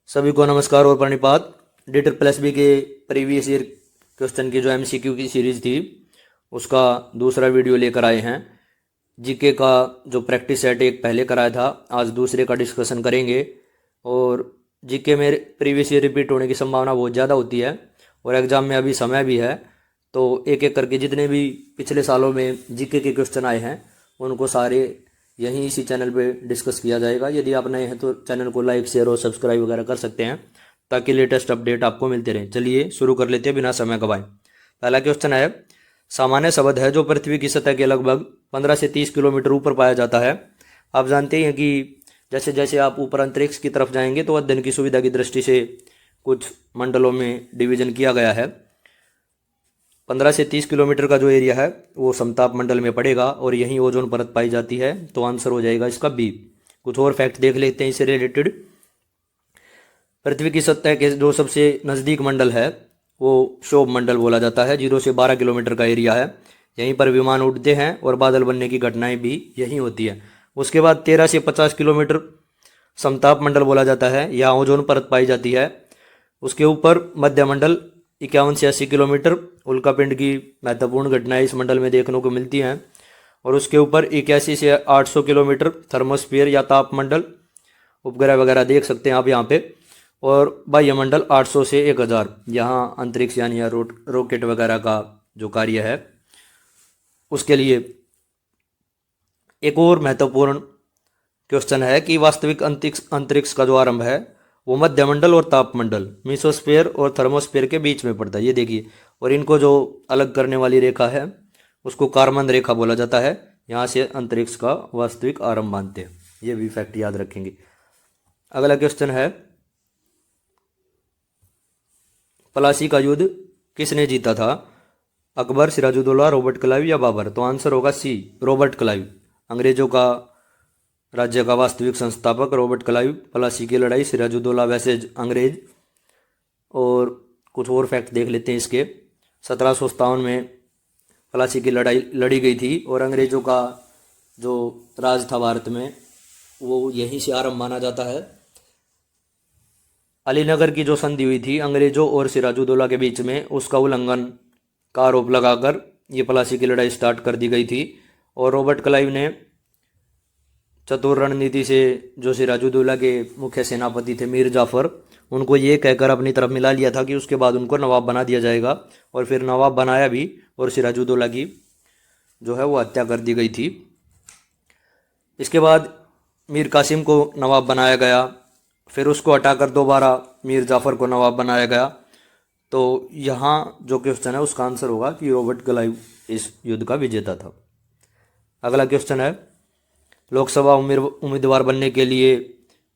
सभी को नमस्कार और प्रणिपात। डिटर प्लस बी के प्रीवियस ईयर क्वेश्चन की जो एमसीक्यू की सीरीज थी उसका दूसरा वीडियो लेकर आए हैं। जीके का जो प्रैक्टिस सेट एक पहले कराया था, आज दूसरे का डिस्कशन करेंगे। और जीके में प्रीवियस ईयर रिपीट होने की संभावना बहुत ज़्यादा होती है और एग्ज़ाम में अभी समय भी है, तो एक एक करके जितने भी पिछले सालों में जीके के क्वेश्चन आए हैं उनको सारे यहीं इसी चैनल पे डिस्कस किया जाएगा। यदि आप नए हैं तो चैनल को लाइक शेयर और सब्सक्राइब वगैरह कर सकते हैं ताकि लेटेस्ट अपडेट आपको मिलते रहें। चलिए शुरू कर लेते हैं बिना समय गवाए। पहला क्वेश्चन है, सामान्य शब्द है जो पृथ्वी की सतह के लगभग 15 से 30 किलोमीटर ऊपर पाया जाता है। आप जानते हैं कि जैसे जैसे आप ऊपर अंतरिक्ष की तरफ जाएंगे तो अध्ययन की सुविधा की दृष्टि से कुछ मंडलों में डिवीजन किया गया है। 15 से 30 किलोमीटर का जो एरिया है वो समताप मंडल में पड़ेगा और यहीं ओजोन परत पाई जाती है, तो आंसर हो जाएगा इसका बी। कुछ और फैक्ट देख लेते हैं इससे रिलेटेड। पृथ्वी की सतह के जो सबसे नज़दीक मंडल है वो क्षोभ मंडल बोला जाता है। 0 से 12 किलोमीटर का एरिया है। यहीं पर विमान उड़ते हैं और बादल बनने की घटनाएं भी यहीं होती है। उसके बाद 13 से 50 किलोमीटर समताप मंडल बोला जाता है, यहाँ ओजोन परत पाई जाती है। उसके ऊपर मध्य मंडल 51 से 80 किलोमीटर, उल्कापिंड की महत्वपूर्ण घटनाएं इस मंडल में देखने को मिलती हैं। और उसके ऊपर 81 से 800 किलोमीटर थर्मोस्फीयर या तापमंडल, उपग्रह वगैरह देख सकते हैं आप यहाँ पे। और वायुमंडल 800 से 1000, यहाँ अंतरिक्ष यानी रॉकेट वगैरह का जो कार्य है उसके लिए। एक और महत्वपूर्ण क्वेश्चन है कि वास्तविक अंतरिक्ष का जो आरंभ है वो मध्यमंडल और तापमंडल मीसोस्फीयर और थर्मोस्फीयर के बीच में पड़ता है, ये देखिए। और इनको जो अलग करने वाली रेखा है उसको कारमन रेखा बोला जाता है। यहाँ से अंतरिक्ष का वास्तविक आरंभ मानते हैं, ये भी फैक्ट याद रखेंगे। अगला क्वेश्चन है, प्लासी का युद्ध किसने जीता था? अकबर, सिराजुद्दौला, रॉबर्ट क्लाइव या बाबर? तो आंसर होगा सी, रॉबर्ट क्लाइव। अंग्रेजों का राज्य का वास्तविक संस्थापक रॉबर्ट क्लाइव। प्लासी की लड़ाई, सिराजुद्दौला वैसे अंग्रेज। और कुछ और फैक्ट देख लेते हैं इसके। 1757 में प्लासी की लड़ाई लड़ी गई थी और अंग्रेजों का जो राज था भारत में वो यहीं से आरंभ माना जाता है। अलीनगर की जो संधि हुई थी अंग्रेजों और सिराजुद्दौला के बीच में, उसका उल्लंघन का आरोप लगाकर ये प्लासी की लड़ाई स्टार्ट कर दी गई थी। और रॉबर्ट क्लाइव ने चतुर रणनीति से जो सिराजुद्दौला के मुख्य सेनापति थे मीर जाफर, उनको ये कहकर अपनी तरफ मिला लिया था कि उसके बाद उनको नवाब बना दिया जाएगा। और फिर नवाब बनाया भी और सिराजुद्दौला की जो है वो हत्या कर दी गई थी। इसके बाद मीर कासिम को नवाब बनाया गया, फिर उसको हटाकर दोबारा मीर जाफर को नवाब बनाया गया। तो यहाँ जो क्वेश्चन है उसका आंसर होगा कि रॉबर्ट क्लाइव इस युद्ध का विजेता था। अगला क्वेश्चन है, लोकसभा उम्मीदवार बनने के लिए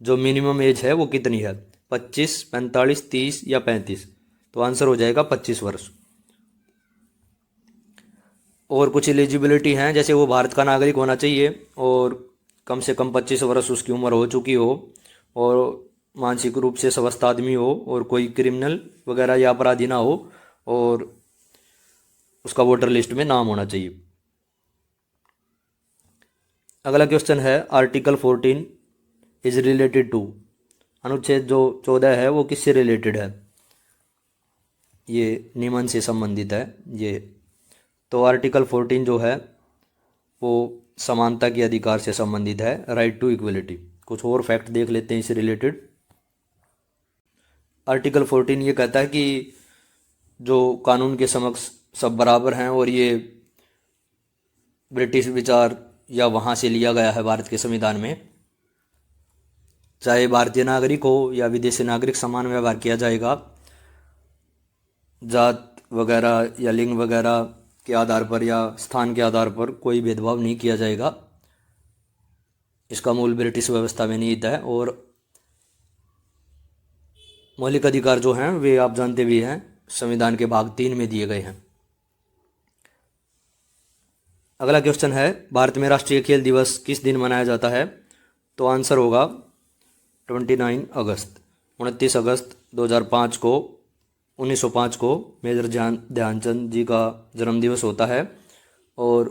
जो मिनिमम एज है वो कितनी है? 25, 45, 30 या 35? तो आंसर हो जाएगा 25 वर्ष। और कुछ एलिजिबिलिटी हैं, जैसे वो भारत का नागरिक होना चाहिए और कम से कम 25 वर्ष उसकी उम्र हो चुकी हो और मानसिक रूप से स्वस्थ आदमी हो और कोई क्रिमिनल वगैरह या अपराधी ना हो और उसका वोटर लिस्ट में नाम होना चाहिए। अगला क्वेश्चन है, आर्टिकल 14 इज रिलेटेड टू, अनुच्छेद जो 14 है वो किससे रिलेटेड है? ये नियमन से संबंधित है ये। तो आर्टिकल 14 जो है वो समानता के अधिकार से संबंधित है, राइट टू इक्वलिटी। कुछ और फैक्ट देख लेते हैं इससे रिलेटेड। आर्टिकल 14 ये कहता है कि जो कानून के समक्ष सब बराबर हैं और ये ब्रिटिश विचार या वहाँ से लिया गया है भारत के संविधान में। चाहे भारतीय नागरिक हो या विदेशी नागरिक, समान व्यवहार किया जाएगा। जात वगैरह या लिंग वगैरह के आधार पर या स्थान के आधार पर कोई भेदभाव नहीं किया जाएगा। इसका मूल ब्रिटिश व्यवस्था में निहित है। और मौलिक अधिकार जो हैं वे आप जानते भी हैं संविधान के भाग 3 में दिए गए हैं। अगला क्वेश्चन है, भारत में राष्ट्रीय खेल दिवस किस दिन मनाया जाता है? तो आंसर होगा 29 अगस्त। 29 अगस्त 2005 को 1905 को मेजर ध्यानचंद जी का जन्मदिवस होता है और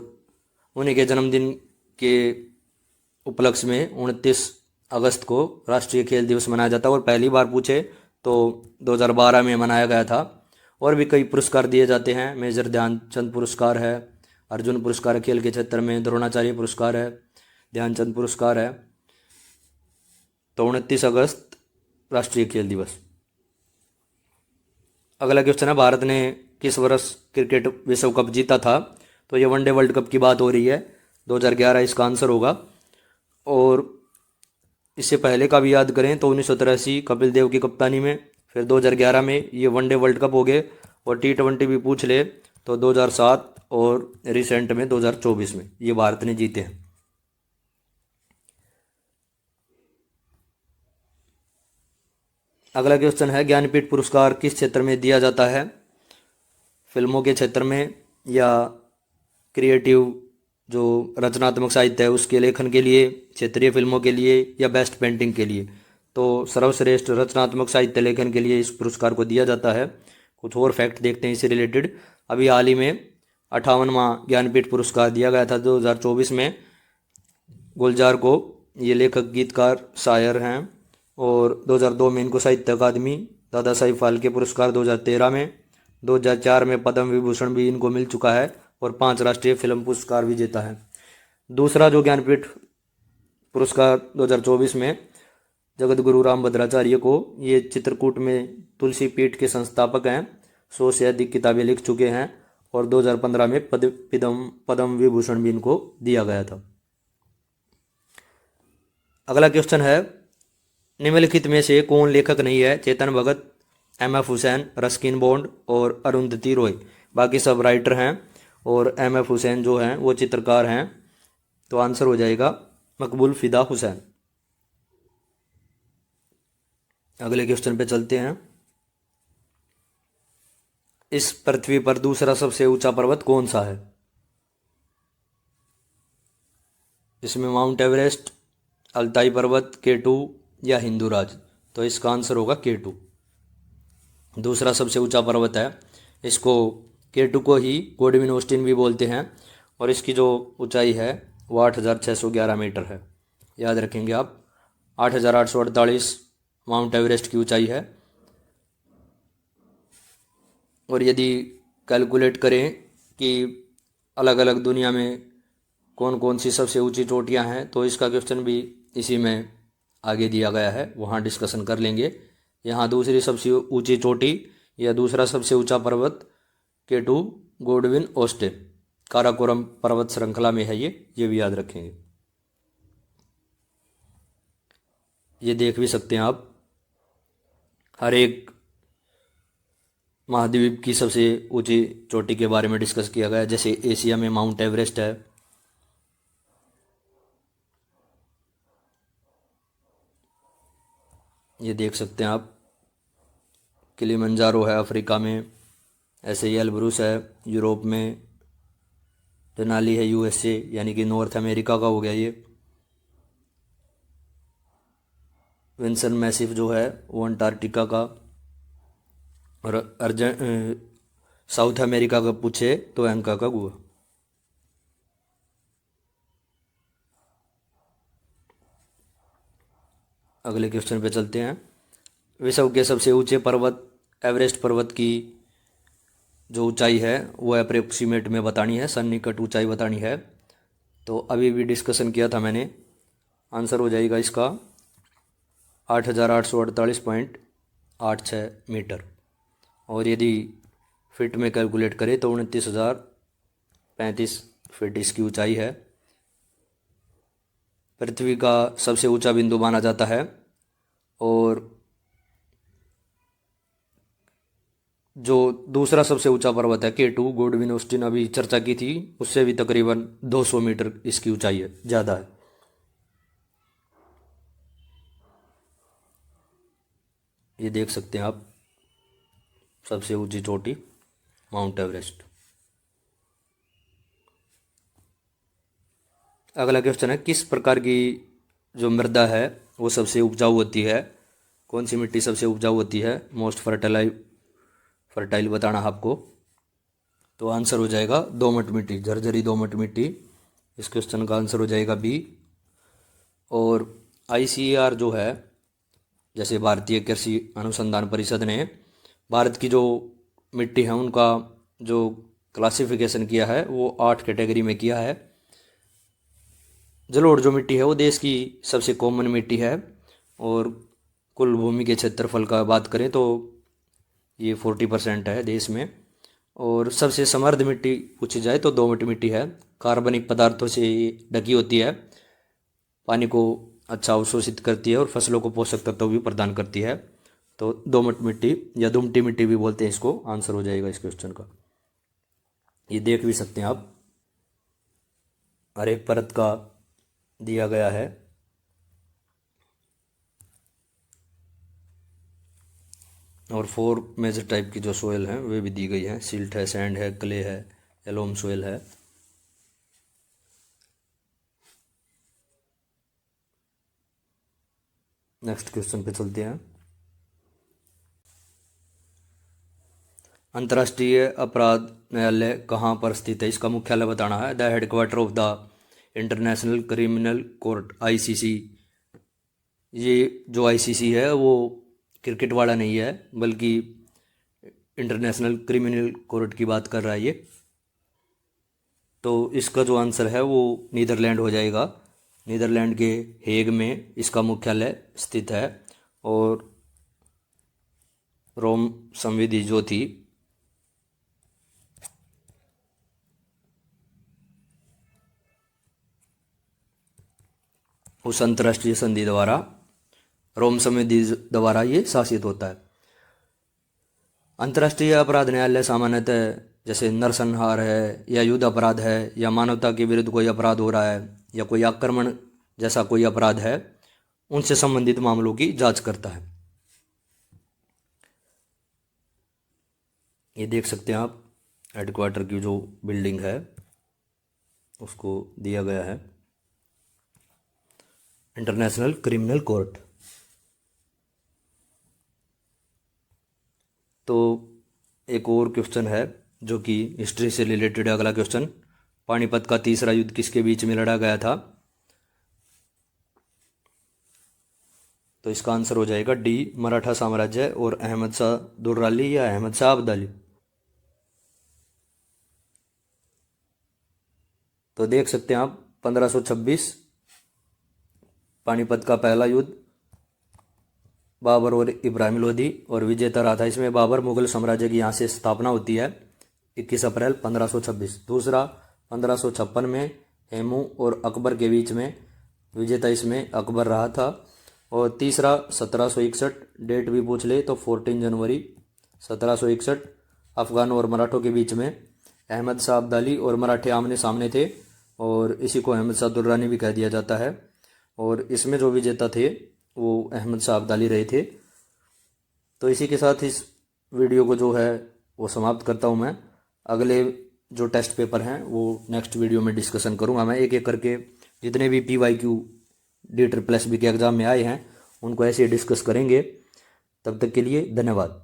उन्हीं के जन्मदिन के उपलक्ष्य में 29 अगस्त को राष्ट्रीय खेल दिवस मनाया जाता है। और पहली बार पूछे तो 2012 में मनाया गया था। और भी कई पुरस्कार दिए जाते हैं। मेजर ध्यानचंद पुरस्कार है, अर्जुन पुरस्कार है खेल के क्षेत्र में, द्रोणाचार्य पुरस्कार है, ध्यानचंद पुरस्कार है। तो 29 अगस्त राष्ट्रीय खेल दिवस। अगला क्वेश्चन है, भारत ने किस वर्ष क्रिकेट विश्व कप जीता था? तो ये वनडे वर्ल्ड कप की बात हो रही है, 2011 इसका आंसर होगा। और इससे पहले का भी याद करें तो 1983 कपिल देव की कप्तानी में, फिर 2011 में ये वनडे वर्ल्ड कप हो गए। और T20 भी पूछ ले तो 2007 और रिसेंट में 2024 में ये भारत ने जीते हैं। अगला क्वेश्चन है, ज्ञानपीठ पुरस्कार किस क्षेत्र में दिया जाता है? फिल्मों के क्षेत्र में, या क्रिएटिव जो रचनात्मक साहित्य है उसके लेखन के लिए, क्षेत्रीय फिल्मों के लिए, या बेस्ट पेंटिंग के लिए? तो सर्वश्रेष्ठ रचनात्मक साहित्य लेखन के लिए इस पुरस्कार को दिया जाता है। कुछ और फैक्ट देखते हैं इससे रिलेटेड। अभी हाल ही में 58वां ज्ञानपीठ पुरस्कार दिया गया था 2024 में गुलजार को। ये लेखक, गीतकार, शायर हैं। और 2002 में इनको साहित्य अकादमी दादा साहिब फाल्के पुरस्कार, 2013 में, 2004 में पद्म विभूषण भी इनको मिल चुका है। और 5 राष्ट्रीय फिल्म पुरस्कार विजेता है। दूसरा जो ज्ञानपीठ पुरस्कार 2024 में जगत गुरु रामभद्राचार्य को, ये चित्रकूट में तुलसी पीठ के संस्थापक हैं, 100 से अधिक किताबें लिख चुके हैं। और 2015 में पद्म विभूषण भी इनको दिया गया था। अगला क्वेश्चन है, निम्नलिखित में से कौन लेखक नहीं है? Chetan Bhagat, MF Hussain, Ruskin bond और अरुंधति रॉय। बाकी सब राइटर हैं। और MF हुसैन जो हैं वो चित्रकार हैं। तो आंसर हो जाएगा मकबूल फिदा हुसैन। अगले क्वेश्चन पे चलते हैं। इस पृथ्वी पर दूसरा सबसे ऊंचा पर्वत कौन सा है? इसमें माउंट एवरेस्ट, अल्ताई पर्वत, K2 या हिंदुराज? तो इसका आंसर होगा K2। दूसरा सबसे ऊंचा पर्वत है। इसको K2 को ही गोडविन ऑस्टिन भी बोलते हैं। और इसकी जो ऊंचाई है वो 8,611 मीटर है। याद रखेंगे आप। 8,848 माउंट एवरेस्ट की ऊंचाई है। और यदि कैलकुलेट करें कि अलग अलग दुनिया में कौन कौन सी सबसे ऊंची चोटियां हैं, तो इसका क्वेश्चन भी इसी में आगे दिया गया है, वहाँ डिस्कशन कर लेंगे। यहाँ दूसरी सबसे ऊंची चोटी या दूसरा सबसे ऊंचा पर्वत K2 गोडविन ऑस्टिन काराकोरम पर्वत श्रृंखला में है। ये भी याद रखेंगे। ये देख भी सकते हैं आप। हर एक महाद्वीप की सबसे ऊंची चोटी के बारे में डिस्कस किया गया है। जैसे एशिया में माउंट एवरेस्ट है। ये देख सकते हैं आप। किलिमंजारो है अफ्रीका में। ऐसे ही एल्ब्रुस है यूरोप में। देनाली है USA यानी कि नॉर्थ अमेरिका का हो गया ये। विंसन मैसिफ जो है वो अंटार्कटिका का। और साउथ अमेरिका का पूछे तो एंका का गुआ। अगले क्वेश्चन पे चलते हैं। विश्व के सबसे ऊंचे पर्वत एवरेस्ट पर्वत की जो ऊंचाई है वो अप्रोक्सीमेट में बतानी है, सन्निकट ऊंचाई बतानी है। तो अभी भी डिस्कशन किया था मैंने। आंसर हो जाएगा इसका 8,848.86 मीटर। और यदि फिट में कैलकुलेट करें तो 29,035 फीट इसकी ऊंचाई है। पृथ्वी का सबसे ऊंचा बिंदु माना जाता है। और जो दूसरा सबसे ऊंचा पर्वत है K2 गोडविन ऑस्टिन, अभी चर्चा की थी, उससे भी तकरीबन 200 मीटर इसकी ऊंचाई है, ज़्यादा है। ये देख सकते हैं आप, सबसे ऊंची चोटी माउंट एवरेस्ट। अगला क्वेश्चन है, किस प्रकार की जो मृदा है वो सबसे उपजाऊ होती है? कौन सी मिट्टी सबसे उपजाऊ होती है? मोस्ट फर्टाइल बताना है आपको। तो आंसर हो जाएगा दोमट मिट्टी, झरझरी दोमट मिट्टी। इस क्वेश्चन का आंसर हो जाएगा B। और ICAR जो है, जैसे भारतीय कृषि अनुसंधान परिषद ने भारत की जो मिट्टी है उनका जो क्लासिफिकेशन किया है वो 8 कैटेगरी में किया है। जलोढ़ जो मिट्टी है वो देश की सबसे कॉमन मिट्टी है, और कुल भूमि के क्षेत्रफल का बात करें तो ये 40% है देश में। और सबसे समृद्ध मिट्टी पूछी जाए तो दोमट मिट्टी है, कार्बनिक पदार्थों से ढकी होती है, पानी को अच्छा अवशोषित करती है और फसलों को पोषक तत्व भी प्रदान करती है। तो दोमट मिट्टी या दुमटी मिट्टी भी बोलते हैं इसको, आंसर हो जाएगा इस क्वेश्चन का। ये देख भी सकते हैं आप, हर एक परत का दिया गया है। और 4 मेजर टाइप की जो सोयल हैं वे भी दी गई हैं, सिल्ट है, सैंड है, क्ले है, एलोम सोयल है। नेक्स्ट क्वेश्चन पे चलते हैं। अंतर्राष्ट्रीय अपराध न्यायालय कहाँ पर स्थित है, इसका मुख्यालय बताना है। The headquarter of the international criminal court ICC। ये जो ICC है वो क्रिकेट वाला नहीं है, बल्कि इंटरनेशनल क्रिमिनल कोर्ट की बात कर रहा है ये। तो इसका जो आंसर है वो नीदरलैंड हो जाएगा। नीदरलैंड के हेग में इसका मुख्यालय स्थित है। और रोम संविधि जो थी उस अंतर्राष्ट्रीय संधि द्वारा, रोम संविधि द्वारा ये शासित होता है। अंतर्राष्ट्रीय अपराध न्यायालय सामान्यतः जैसे नरसंहार है या युद्ध अपराध है या मानवता के विरुद्ध कोई अपराध हो रहा है या कोई आक्रमण जैसा कोई अपराध है, उनसे संबंधित मामलों की जांच करता है। ये देख सकते हैं आप, हेडक्वार्टर की जो बिल्डिंग है उसको दिया गया है, इंटरनेशनल क्रिमिनल कोर्ट। तो एक और क्वेश्चन है जो कि हिस्ट्री से रिलेटेड है। अगला क्वेश्चन, पानीपत का तीसरा युद्ध किसके बीच में लड़ा गया था? तो इसका आंसर हो जाएगा डी, मराठा साम्राज्य और अहमद शाह दुर्रानी या अहमद शाह अब्दाली। तो देख सकते हैं आप, 1526 पानीपत का पहला युद्ध बाबर और इब्राहिम लोधी, और विजेता रहा था इसमें बाबर। मुगल साम्राज्य की यहाँ से स्थापना होती है 21 अप्रैल 1526। दूसरा 1556 में हेमू और अकबर के बीच में, विजेता इसमें अकबर रहा था। और तीसरा 1761, डेट भी पूछ ले तो 14 जनवरी 1761, अफगान और मराठों के बीच में। अहमद शाह अब्दाली और मराठे आमने सामने थे, और इसी को अहमद शाह दुर्रानी भी कह दिया जाता है। और इसमें जो विजेता थे वो अहमद शाह अब्दाली रहे थे। तो इसी के साथ इस वीडियो को जो है वो समाप्त करता हूँ मैं। अगले जो टेस्ट पेपर हैं वो नेक्स्ट वीडियो में डिस्कशन करूँगा मैं, एक एक करके जितने भी PYQ D++ के एग्ज़ाम में आए हैं उनको ऐसे डिस्कस करेंगे। तब तक के लिए धन्यवाद।